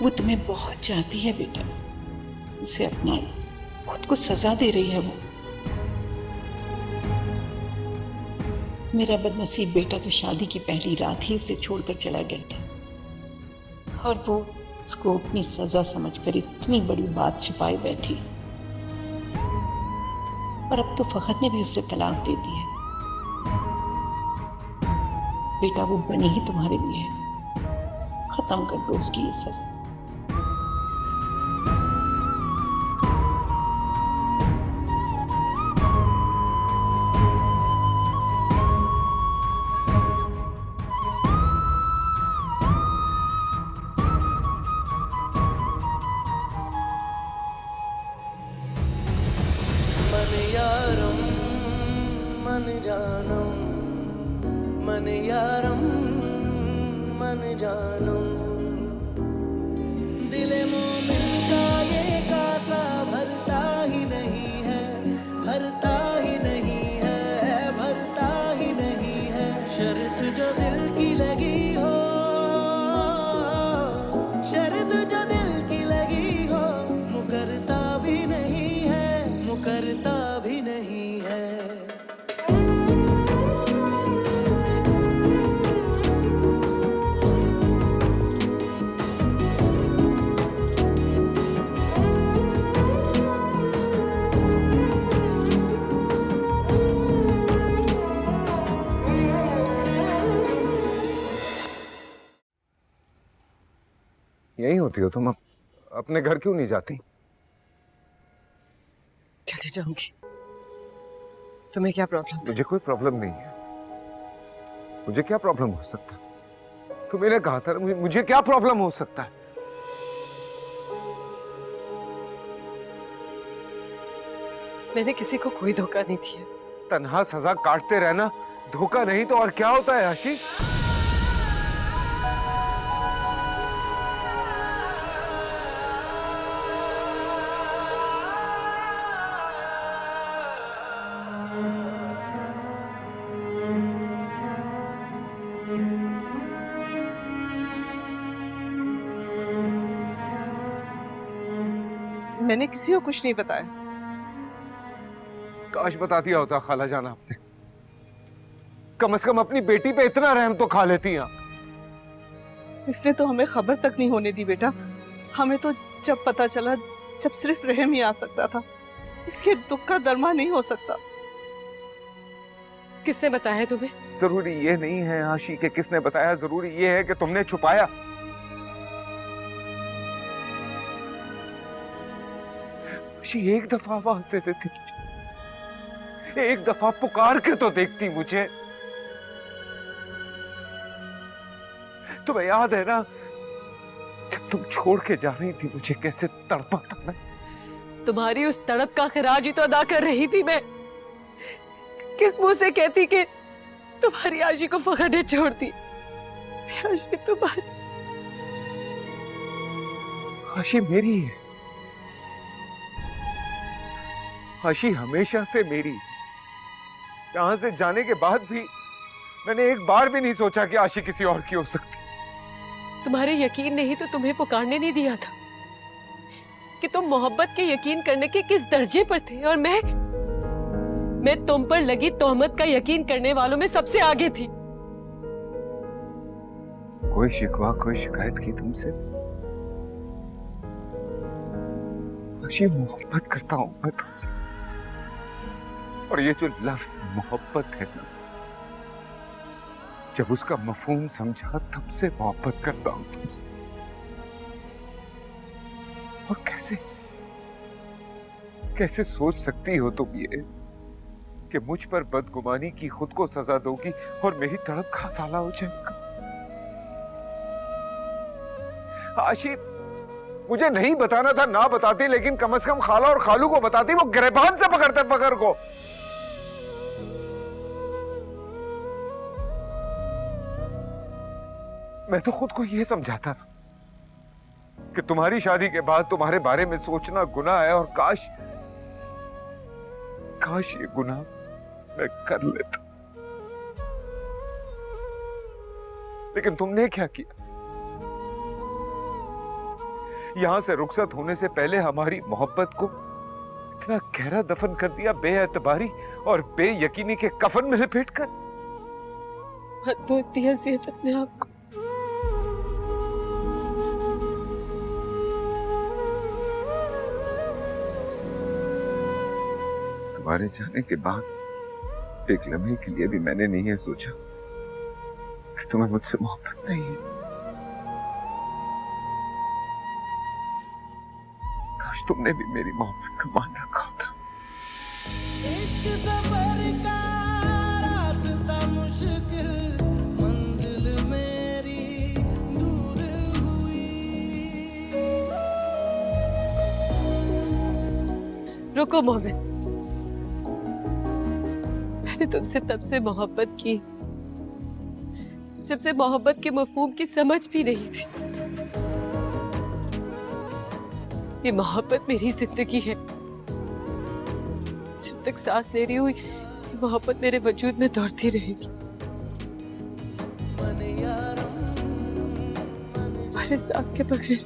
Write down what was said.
वो तुम्हें बहुत चाहती है बेटा, उसे अपना लो, खुद को सजा दे रही है वो। मेरा बदनसीब बेटा तो शादी की पहली रात ही उसे छोड़कर चला गया था, और वो उसको अपनी सजा समझकर इतनी बड़ी बात छिपाए बैठी। और अब तो फखर ने भी उसे तलाक दे दी है। बेटा वो बनी ही तुम्हारे लिए है, खत्म कर दो उसकी ये सजा। मन यारम मन जानम, मन यारम मन जानम, दिले मोमिन का ये कासा भरता ही नहीं है, भरता ही नहीं है, भरता ही नहीं है। शर्त जो दिल की लगी हो, शर्त जो दिल की लगी हो, मुकरता भी नहीं है, मुकरता भी नहीं है। यही होती हो तुम? अपने घर क्यों नहीं जाती? चली जाऊंगी। तुम्हें क्या प्रॉब्लम है? मुझे कोई प्रॉब्लम नहीं है। मुझे क्या प्रॉब्लम हो सकता है? तुम्हें कहा था मुझे क्या प्रॉब्लम हो सकता है? मैंने किसी को कोई धोखा नहीं दिया। तन्हा सजा काटते रहना धोखा नहीं तो और क्या होता है आशी? मैंने किसी को कुछ नहीं बताया। काश बता दिया होता खाला जान आपने। कम से कम अपनी बेटी पे इतना रहम तो खा लेती आप। इसने तो हमें खबर तक नहीं होने दी बेटा। हमें तो जब पता चला जब सिर्फ रहम ही आ सकता था, इसके दुख का दरमा नहीं हो सकता। किसने बताया तुम्हें? जरूरी ये नहीं है आशी के किसने बताया, जरूरी ये है कि तुमने छुपाया। आशी एक दफा आवाज दे देती, एक दफा पुकार के तो देखती मुझे। तुम्हें याद है ना जब तुम छोड़ के जा रही थी मुझे कैसे तड़पा था मैं? तुम्हारी उस तड़प का खराज ही तो अदा कर रही थी मैं। किस मुंह से कहती कि तुम्हारी आशी को फखर ने छोड़ दी? आशी तुम्हारी, आशी मेरी है। आशी हमेशा से मेरी। यहां से जाने के बाद भी मैंने एक बार भी नहीं सोचा कि आशी किसी और की हो सकती। तुम्हारे यकीन नहीं तो तुम्हें पुकारने नहीं दिया था कि तुम मोहब्बत के यकीन करने के किस दर्जे पर थे, और मैं तुम पर लगी तोहमत का यकीन करने वालों में सबसे आगे थी। कोई शिकवा कोई शिकायत की तुमसे? आशी मोहब्बत करता हूं मैं तुमसे, और ये जो लफ्ज मोहब्बत है ना, जब उसका मफहूम समझा तब से मोहब्बत करता हूं तुमसे। और कैसे सोच सकती हो तुम ये कि मुझ पर बदगुमानी की खुद को सजा दोगी और मेरी तड़प का साला हो जाएगा? आशी मुझे नहीं बताना था ना बताती, लेकिन कम से कम खाला और खालू को बताती, वो गिरबान से पकड़ते फकर को। मैं तो खुद को यह समझाता कि तुम्हारी शादी के बाद तुम्हारे बारे में सोचना गुनाह है, और काश ये गुनाह मैं कर लेता। लेकिन तुमने क्या किया? यहाँ से रुखसत होने से पहले हमारी मोहब्बत को इतना गहरा दफन कर दिया, बेएतबारी और बेयकीनी के कफन में लपेट कर। हद तो इतनी अजियत अपने आप को। तुम्हारे जाने के बाद एक लम्हे के लिए भी मैंने नहीं है सोचा कि तुम्हें मुझसे मोहब्बत नहीं है। काश तुमने भी मेरी मोहब्बत का मान रखा होता। इश्क सफर का रास्ता मुश्किल, मंजिल मेरी दूर हुई। रुको मोमिन, मैंने तुमसे तब से मोहब्बत की जब से मोहब्बत के मफहूम की समझ भी नहीं थी। ये मोहब्बत मेरी जिंदगी है। जब तक सांस ले रही हुई ये मोहब्बत मेरे वजूद में दौड़ती रहेगी। तुम्हारे साथ के बगैर